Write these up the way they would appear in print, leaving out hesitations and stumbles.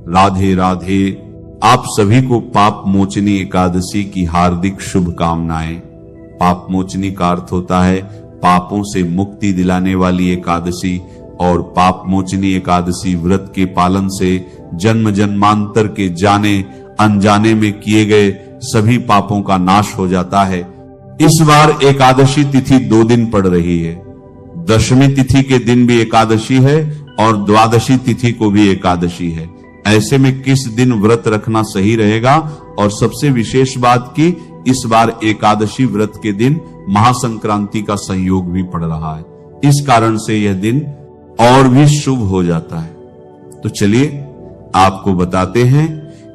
राधे राधे। आप सभी को पाप मोचनी एकादशी की हार्दिक शुभकामनाएं। पाप मोचनी का अर्थ होता है पापों से मुक्ति दिलाने वाली एकादशी, और पाप मोचनी एकादशी व्रत के पालन से जन्म जन्मांतर के जाने अनजाने में किए गए सभी पापों का नाश हो जाता है। इस बार एकादशी तिथि 2 दिन पड़ रही है। दशमी तिथि के दिन भी एकादशी है और द्वादशी तिथि को भी एकादशी है। ऐसे में किस दिन व्रत रखना सही रहेगा? और सबसे विशेष बात की इस बार एकादशी व्रत के दिन महासंक्रांति का संयोग भी पड़ रहा है, इस कारण से यह दिन और भी शुभ हो जाता है। तो चलिए आपको बताते हैं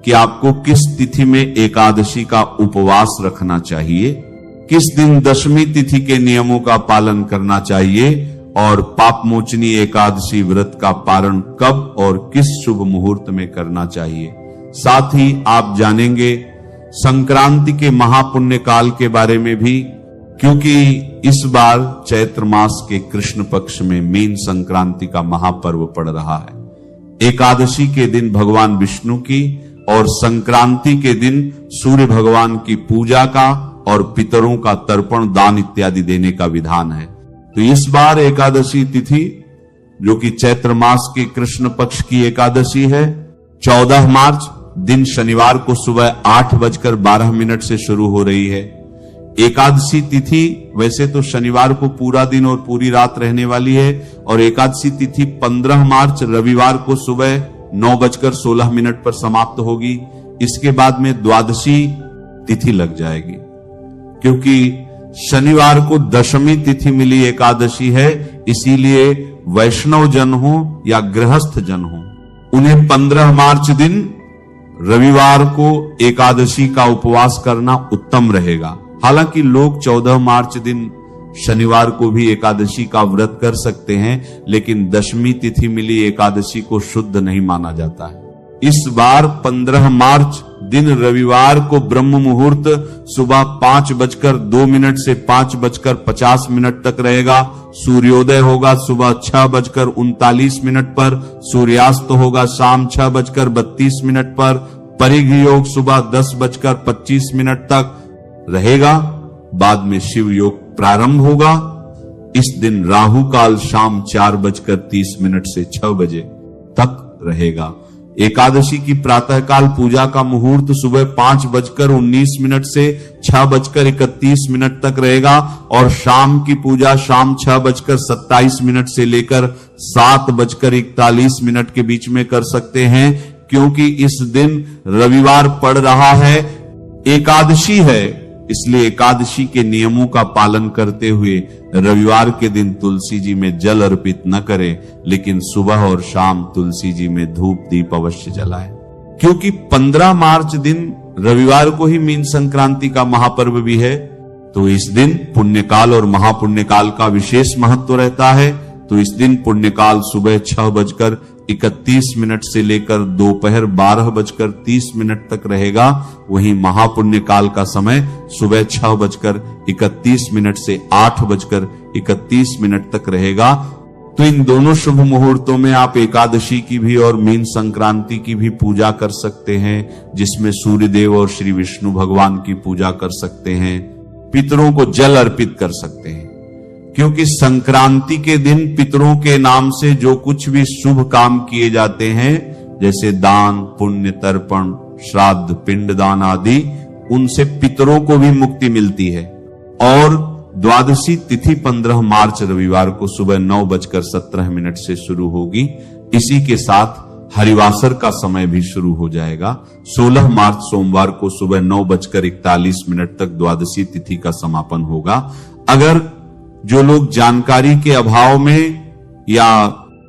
कि आपको किस तिथि में एकादशी का उपवास रखना चाहिए, किस दिन दशमी तिथि के नियमों का पालन करना चाहिए, और पाप मोचनी एकादशी व्रत का पारण कब और किस शुभ मुहूर्त में करना चाहिए। साथ ही आप जानेंगे संक्रांति के महापुण्य काल के बारे में भी, क्योंकि इस बार चैत्र मास के कृष्ण पक्ष में मीन संक्रांति का महापर्व पड़ रहा है। एकादशी के दिन भगवान विष्णु की और संक्रांति के दिन सूर्य भगवान की पूजा का और पितरों का तर्पण दान इत्यादि देने का विधान है। तो इस बार एकादशी तिथि, जो कि चैत्र मास के कृष्ण पक्ष की एकादशी है, 14 मार्च दिन शनिवार को सुबह 8:12 से शुरू हो रही है। एकादशी तिथि वैसे तो शनिवार को पूरा दिन और पूरी रात रहने वाली है, और एकादशी तिथि 15 मार्च रविवार को सुबह 9:16 पर समाप्त होगी। इसके बाद में द्वादशी तिथि लग जाएगी, क्योंकि शनिवार को दशमी तिथि मिली एकादशी है, इसीलिए वैष्णव जन हो या गृहस्थ जन हो, उन्हें 15 मार्च दिन रविवार को एकादशी का उपवास करना उत्तम रहेगा। हालांकि लोग 14 मार्च दिन शनिवार को भी एकादशी का व्रत कर सकते हैं, लेकिन दशमी तिथि मिली एकादशी को शुद्ध नहीं माना जाता है। इस बार 15 मार्च दिन रविवार को ब्रह्म मुहूर्त सुबह 5:02 से 5:50 तक रहेगा। सूर्योदय होगा सुबह 6:39 पर, सूर्यास्त होगा शाम 6:32 पर, परिघ योग सुबह 10:25 तक रहेगा। बाद में शिव योग प्रारंभ होगा। इस दिन राहु काल शाम 4:30 से 6 बजे तक रहेगा। एकादशी की प्रातःकाल पूजा का मुहूर्त सुबह 5:19 से 6:31 तक रहेगा, और शाम की पूजा शाम 6:27 से लेकर 7:41 के बीच में कर सकते हैं, क्योंकि इस दिन रविवार पड़ रहा है, एकादशी है। इसलिए एकादशी के नियमों का पालन करते हुए रविवार के दिन तुलसी जी में जल अर्पित न करें, लेकिन सुबह और शाम तुलसी जी में धूप दीप अवश्य जलाएं। क्योंकि 15 मार्च दिन रविवार को ही मीन संक्रांति का महापर्व भी है, तो इस दिन पुण्यकाल और महापुण्यकाल का विशेष महत्व रहता है। तो इस दिन पुण्यकाल सुबह 6:31 से लेकर दोपहर 12:30 तक रहेगा। वहीं महापुण्यकाल का समय सुबह 6:31 से 8:31 तक रहेगा। तो इन दोनों शुभ मुहूर्तों में आप एकादशी की भी और मीन संक्रांति की भी पूजा कर सकते हैं, जिसमें सूर्य देव और श्री विष्णु भगवान की पूजा कर सकते हैं, पितरों को जल अर्पित कर सकते हैं। क्योंकि संक्रांति के दिन पितरों के नाम से जो कुछ भी शुभ काम किए जाते हैं, जैसे दान पुण्य तर्पण श्राद्ध पिंडदान आदि, उनसे पितरों को भी मुक्ति मिलती है। और द्वादशी तिथि 15 मार्च रविवार को सुबह 9:17 से शुरू होगी। इसी के साथ हरिवासर का समय भी शुरू हो जाएगा। 16 मार्च सोमवार को सुबह 9:41 तक द्वादशी तिथि का समापन होगा। अगर जो लोग जानकारी के अभाव में या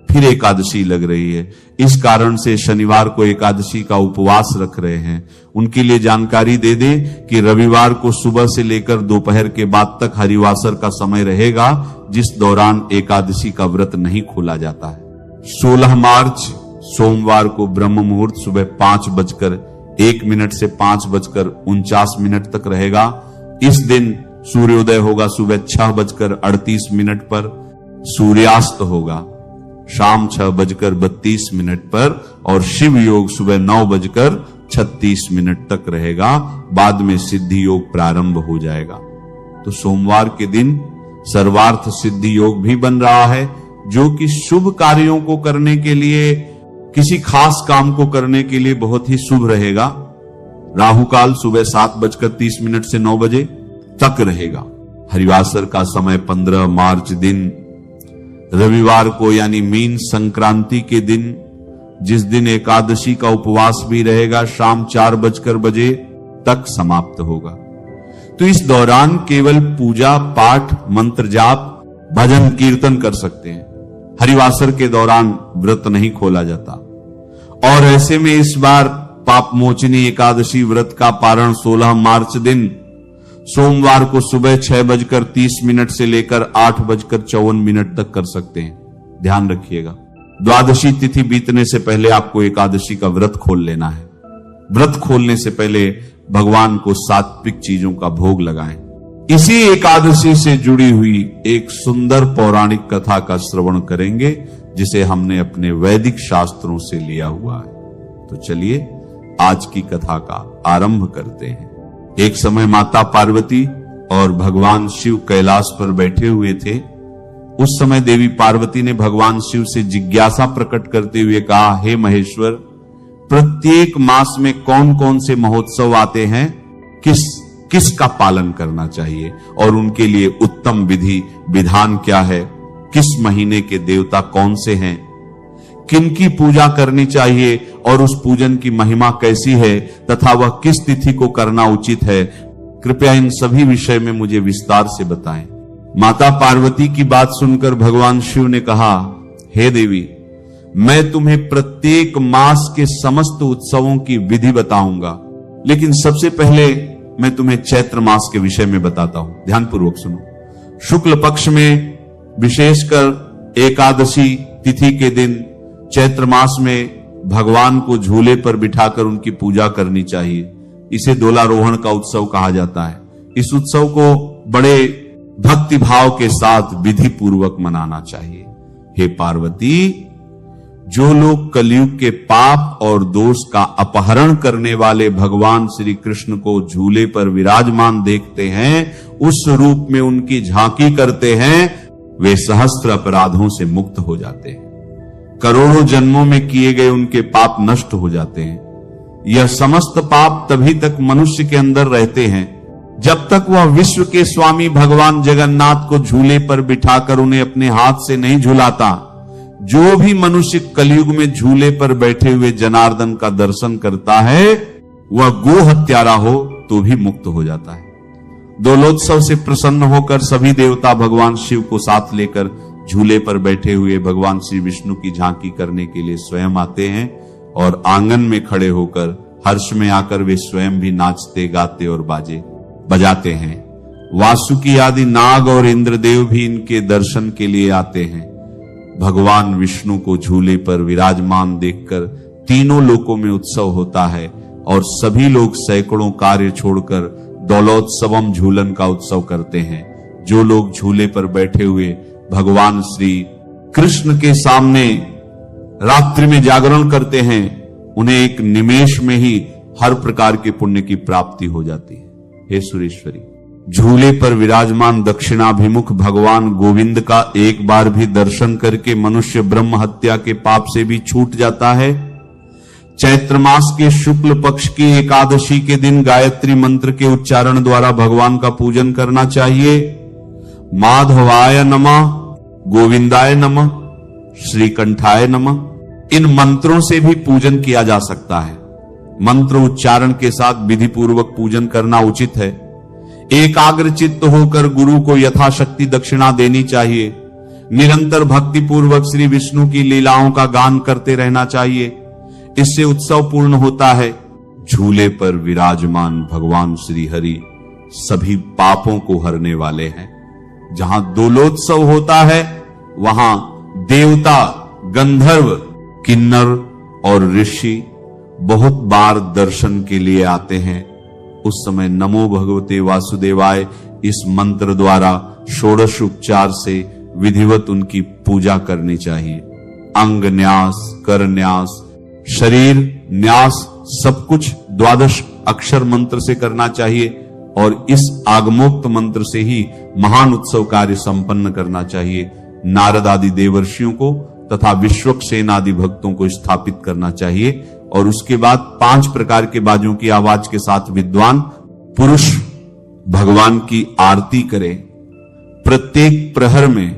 फिर एकादशी लग रही है, इस कारण से शनिवार को एकादशी का उपवास रख रहे हैं, उनके लिए जानकारी दे दे कि रविवार को सुबह से लेकर दोपहर के बाद तक हरिवासर का समय रहेगा, जिस दौरान एकादशी का व्रत नहीं खोला जाता है। 16 मार्च सोमवार को ब्रह्म मुहूर्त सुबह 5:01 से 5:49 तक रहेगा। इस दिन सूर्योदय होगा सुबह 6:38 पर, सूर्यास्त होगा शाम 6:32 पर और शिव योग सुबह 9:36 तक रहेगा। बाद में सिद्धि योग प्रारंभ हो जाएगा। तो सोमवार के दिन सर्वार्थ सिद्धि योग भी बन रहा है, जो कि शुभ कार्यों को करने के लिए, किसी खास काम को करने के लिए बहुत ही शुभ रहेगा। राहु काल सुबह 7:30 से 9 बजे तक रहेगा। हरिवासर का समय 15 मार्च दिन रविवार को यानी मीन संक्रांति के दिन, जिस दिन एकादशी का उपवास भी रहेगा, शाम 4 बजे तक समाप्त होगा। तो इस दौरान केवल पूजा पाठ, मंत्र जाप, भजन कीर्तन कर सकते हैं। हरिवासर के दौरान व्रत नहीं खोला जाता। और ऐसे में इस बार पाप मोचनी एकादशी व्रत का पारण 16 मार्च दिन सोमवार को सुबह 6:30 से लेकर 8:54 तक कर सकते हैं। ध्यान रखिएगा, द्वादशी तिथि बीतने से पहले आपको एकादशी का व्रत खोल लेना है। व्रत खोलने से पहले भगवान को सात्विक चीजों का भोग लगाएं। इसी एकादशी से जुड़ी हुई एक सुंदर पौराणिक कथा का श्रवण करेंगे, जिसे हमने अपने वैदिक शास्त्रों से लिया हुआ है। तो चलिए आज की कथा का आरंभ करते हैं। एक समय माता पार्वती और भगवान शिव कैलाश पर बैठे हुए थे। उस समय देवी पार्वती ने भगवान शिव से जिज्ञासा प्रकट करते हुए कहा, हे महेश्वर, प्रत्येक मास में कौन कौन से महोत्सव आते हैं, किसका पालन करना चाहिए और उनके लिए उत्तम विधि विधान क्या है, किस महीने के देवता कौन से हैं, किनकी पूजा करनी चाहिए और उस पूजन की महिमा कैसी है तथा वह किस तिथि को करना उचित है, कृपया इन सभी विषय में मुझे विस्तार से बताएं। माता पार्वती की बात सुनकर भगवान शिव ने कहा, हे देवी, मैं तुम्हें प्रत्येक मास के समस्त उत्सवों की विधि बताऊंगा, लेकिन सबसे पहले मैं तुम्हें चैत्र मास के विषय में बताता हूं। ध्यानपूर्वक सुनो। शुक्ल पक्ष में विशेषकर एकादशी तिथि के दिन चैत्र मास में भगवान को झूले पर बिठाकर उनकी पूजा करनी चाहिए। इसे दोलारोहण का उत्सव कहा जाता है। इस उत्सव को बड़े भक्ति भाव के साथ विधि पूर्वक मनाना चाहिए। हे पार्वती, जो लोग कलयुग के पाप और दोष का अपहरण करने वाले भगवान श्री कृष्ण को झूले पर विराजमान देखते हैं, उस रूप में उनकी झांकी करते हैं, वे सहस्त्र अपराधों से मुक्त हो जाते हैं। करोड़ों जन्मों में किए गए उनके पाप नष्ट हो जाते हैं। यह समस्त पाप तभी तक मनुष्य के अंदर रहते हैं जब तक वह विश्व के स्वामी भगवान जगन्नाथ को झूले पर बिठाकर उन्हें अपने हाथ से नहीं झुलाता। जो भी मनुष्य कलयुग में झूले पर बैठे हुए जनार्दन का दर्शन करता है, वह गो हत्यारा हो तो भी मुक्त हो जाता है। दोलोत्सव से प्रसन्न होकर सभी देवता भगवान शिव को साथ लेकर झूले पर बैठे हुए भगवान श्री विष्णु की झांकी करने के लिए स्वयं आते हैं और आंगन में खड़े होकर हर्ष में आकर वे स्वयं भी नाचते गाते और बाजे बजाते हैं। वासुकी आदि नाग और इंद्रदेव भी इनके दर्शन के लिए आते हैं। भगवान विष्णु को झूले पर विराजमान देखकर तीनों लोकों में उत्सव होता है और सभी लोग सैकड़ों कार्य छोड़कर दौलोत्सवम झूलन का उत्सव करते हैं। जो लोग झूले पर बैठे हुए भगवान श्री कृष्ण के सामने रात्रि में जागरण करते हैं, उन्हें एक निमेष में ही हर प्रकार के पुण्य की प्राप्ति हो जाती है। हे सुरेश्वरी, झूले पर विराजमान दक्षिणाभिमुख भगवान गोविंद का एक बार भी दर्शन करके मनुष्य ब्रह्म हत्या के पाप से भी छूट जाता है। चैत्र मास के शुक्ल पक्ष की एकादशी के दिन गायत्री मंत्र के उच्चारण द्वारा भगवान का पूजन करना चाहिए। माधवाय नमः, गोविंदाय नमः, श्रीकंठाय नमः, इन मंत्रों से भी पूजन किया जा सकता है। मंत्र उच्चारण के साथ विधि पूर्वक पूजन करना उचित है। एकाग्र चित्त होकर गुरु को यथाशक्ति दक्षिणा देनी चाहिए। निरंतर भक्ति पूर्वक श्री विष्णु की लीलाओं का गान करते रहना चाहिए। इससे उत्सव पूर्ण होता है। झूले पर विराजमान भगवान श्री हरि सभी पापों को हरने वाले हैं। जहां दोलोत्सव होता है वहां देवता, गंधर्व, किन्नर और ऋषि बहुत बार दर्शन के लिए आते हैं। उस समय नमो भगवते वासुदेवाय इस मंत्र द्वारा षोडश उपचार से विधिवत उनकी पूजा करनी चाहिए। अंग न्यास, कर न्यास, शरीर न्यास, सब कुछ 12 अक्षर मंत्र से करना चाहिए और इस आगमोक्त मंत्र से ही महान उत्सव कार्य संपन्न करना चाहिए। नारद आदि देवर्षियों को तथा विश्वक्सेन आदि भक्तों को स्थापित करना चाहिए और उसके बाद 5 प्रकार के बाजों की आवाज के साथ विद्वान पुरुष भगवान की आरती करें। प्रत्येक प्रहर में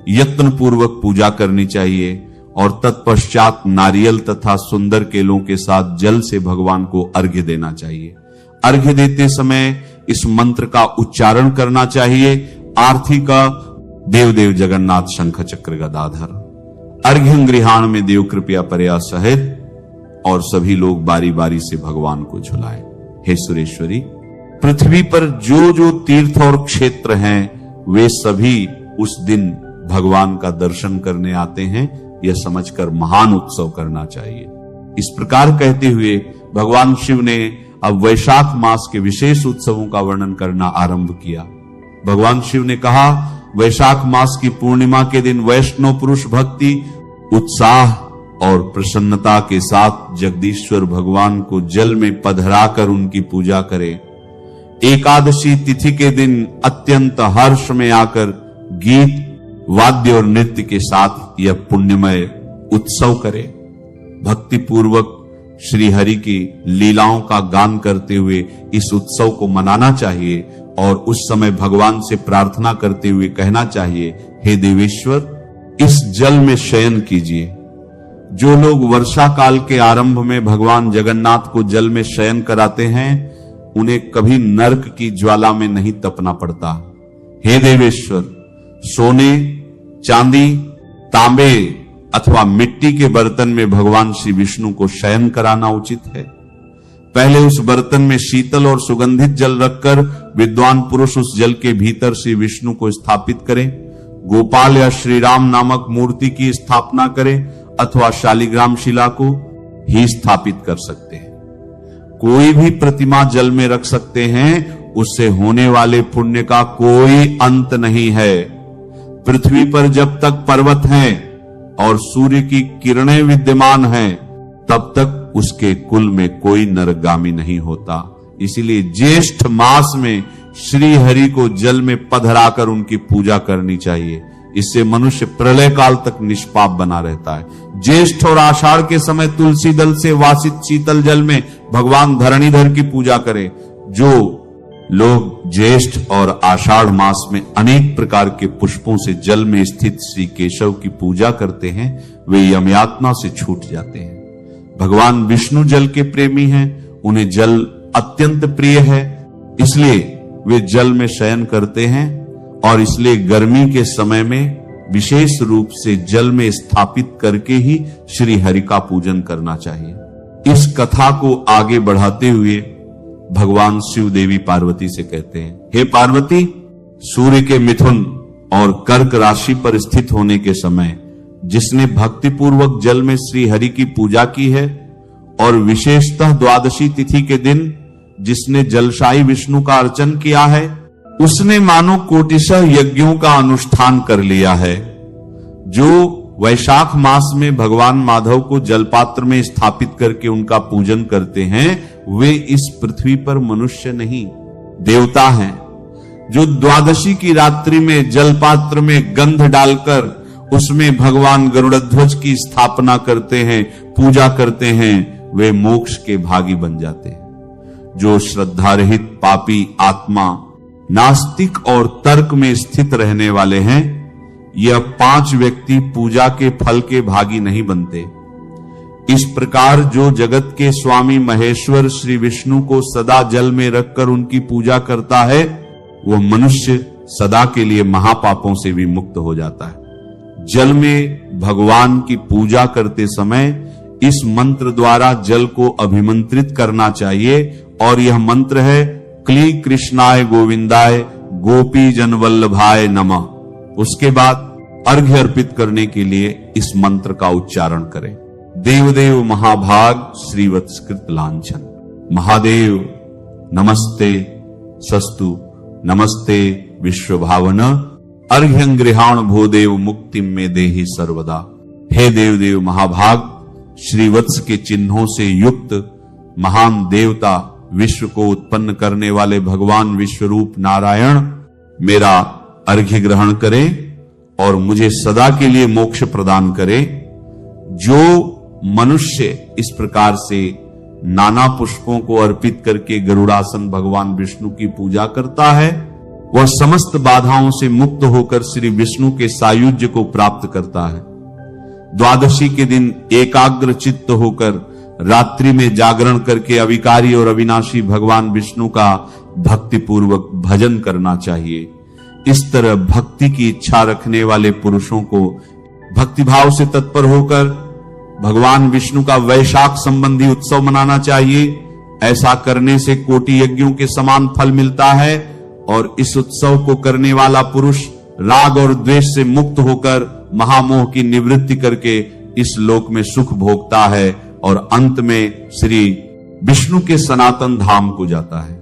यत्न पूर्वक पूजा करनी चाहिए और तत्पश्चात नारियल तथा सुंदर केलों के साथ जल से भगवान को अर्घ्य देना चाहिए। अर्घ्य देते समय इस मंत्र का उच्चारण करना चाहिए। आरती का देव देव जगन्नाथ शंख चक्र गदाधर। अर्घ्य गृहाण में देव कृपया परया सहित और सभी लोग बारी बारी से भगवान को झुलाएं। हे सुरेश्वरी, पृथ्वी पर जो जो तीर्थ और क्षेत्र हैं वे सभी उस दिन भगवान का दर्शन करने आते हैं, यह समझकर महान उत्सव करना चाहिए। इस प्रकार कहते हुए भगवान शिव ने अब वैशाख मास के विशेष उत्सवों का वर्णन करना आरंभ किया। भगवान शिव ने कहा, वैशाख मास की पूर्णिमा के दिन वैष्णव पुरुष भक्ति, उत्साह और प्रसन्नता के साथ जगदीश्वर भगवान को जल में पधराकर उनकी पूजा करे। एकादशी तिथि के दिन अत्यंत हर्ष में आकर गीत, वाद्य और नृत्य के साथ यह पुण्यमय उत्सव करे। भक्ति पूर्वक श्री हरि की लीलाओं का गान करते हुए इस उत्सव को मनाना चाहिए और उस समय भगवान से प्रार्थना करते हुए कहना चाहिए, हे देवेश्वर, इस जल में शयन कीजिए। जो लोग वर्षा काल के आरंभ में भगवान जगन्नाथ को जल में शयन कराते हैं, उन्हें कभी नरक की ज्वाला में नहीं तपना पड़ता। हे देवेश्वर, सोने, चांदी, तांबे अथवा मिट्टी के बर्तन में भगवान श्री विष्णु को शयन कराना उचित है। पहले उस बर्तन में शीतल और सुगंधित जल रखकर विद्वान पुरुष उस जल के भीतर श्री विष्णु को स्थापित करें। गोपाल या श्री राम नामक मूर्ति की स्थापना करें अथवा शालिग्राम शिला को ही स्थापित कर सकते हैं। कोई भी प्रतिमा जल में रख सकते हैं, उससे होने वाले पुण्य का कोई अंत नहीं है। पृथ्वी पर जब तक पर्वत हैं और सूर्य की किरणें विद्यमान हैं, तब तक उसके कुल में कोई नरगामी नहीं होता। इसीलिए ज्येष्ठ मास में श्री हरि को जल में पधराकर उनकी पूजा करनी चाहिए। इससे मनुष्य प्रलय काल तक निष्पाप बना रहता है। ज्येष्ठ और आषाढ़ के समय तुलसी दल से वासित शीतल जल में भगवान धरणीधर की पूजा करें। जो लोग ज्येष्ठ और आषाढ़ मास में अनेक प्रकार के पुष्पों से जल में स्थित श्री केशव की पूजा करते हैं, वे यमयातना से छूट जाते हैं। भगवान विष्णु जल के प्रेमी हैं, उन्हें जल अत्यंत प्रिय है, इसलिए वे जल में शयन करते हैं और इसलिए गर्मी के समय में विशेष रूप से जल में स्थापित करके ही श्री हरि का पूजन करना चाहिए। इस कथा को आगे बढ़ाते हुए भगवान शिव देवी पार्वती से कहते हैं, हे पार्वती, सूर्य के मिथुन और कर्क राशि पर स्थित होने के समय जिसने भक्ति पूर्वक जल में श्री हरि की पूजा की है और विशेषतः द्वादशी तिथि के दिन जिसने जलशाही विष्णु का अर्चन किया है, उसने मानो कोटिशः यज्ञों का अनुष्ठान कर लिया है। जो वैशाख मास में भगवान माधव को जलपात्र में स्थापित करके उनका पूजन करते हैं, वे इस पृथ्वी पर मनुष्य नहीं, देवता हैं। जो द्वादशी की रात्रि में जलपात्र में गंध डालकर उसमें भगवान गरुड़ध्वज की स्थापना करते हैं, पूजा करते हैं, वे मोक्ष के भागी बन जाते हैं। जो श्रद्धारहित पापी आत्मा, नास्तिक और तर्क में स्थित रहने वाले हैं, यह 5 व्यक्ति पूजा के फल के भागी नहीं बनते। इस प्रकार जो जगत के स्वामी महेश्वर श्री विष्णु को सदा जल में रखकर उनकी पूजा करता है, वह मनुष्य सदा के लिए महापापों से भी मुक्त हो जाता है। जल में भगवान की पूजा करते समय इस मंत्र द्वारा जल को अभिमंत्रित करना चाहिए और यह मंत्र है, क्ली कृष्णाय गोविंदाय गोपी जन वल्लभाय नमः। उसके बाद अर्घ्य अर्पित करने के लिए इस मंत्र का उच्चारण करें। देवदेव महाभाग श्रीवत्सकृत लांछन। महादेव नमस्ते सस्तु नमस्ते विश्वभावन। अर्घ्यं गृहाण भूदेव मुक्तिम में देहि सर्वदा। हे देवदेव महाभाग, श्रीवत्स के चिन्हों से युक्त महान देवता, विश्व को उत्पन्न करने वाले भगवान विश्वरूप नारायण मेरा अर्घ्य ग्रहण करे और मुझे सदा के लिए मोक्ष प्रदान करे। जो मनुष्य इस प्रकार से नाना पुष्पों को अर्पित करके गरुड़ासन भगवान विष्णु की पूजा करता है, वह समस्त बाधाओं से मुक्त होकर श्री विष्णु के सायुज्य को प्राप्त करता है। द्वादशी के दिन एकाग्र चित्त होकर रात्रि में जागरण करके अविकारी और अविनाशी भगवान विष्णु का भक्ति पूर्वक भजन करना चाहिए। इस तरह भक्ति की इच्छा रखने वाले पुरुषों को भक्तिभाव से तत्पर होकर भगवान विष्णु का वैशाख संबंधी उत्सव मनाना चाहिए। ऐसा करने से कोटि यज्ञों के समान फल मिलता है और इस उत्सव को करने वाला पुरुष राग और द्वेष से मुक्त होकर महामोह की निवृत्ति करके इस लोक में सुख भोगता है और अंत में श्री विष्णु के सनातन धाम को जाता है।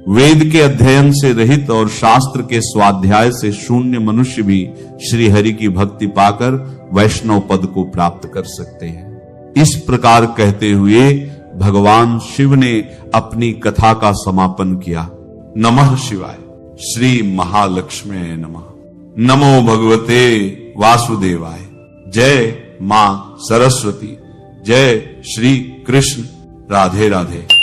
वेद के अध्ययन से रहित और शास्त्र के स्वाध्याय से शून्य मनुष्य भी श्री हरि की भक्ति पाकर वैष्णव पद को प्राप्त कर सकते हैं। इस प्रकार कहते हुए भगवान शिव ने अपनी कथा का समापन किया। नमः शिवाय। श्री महालक्ष्मी नमः। नमो भगवते वासुदेवाय। जय मां सरस्वती। जय श्री कृष्ण। राधे राधे।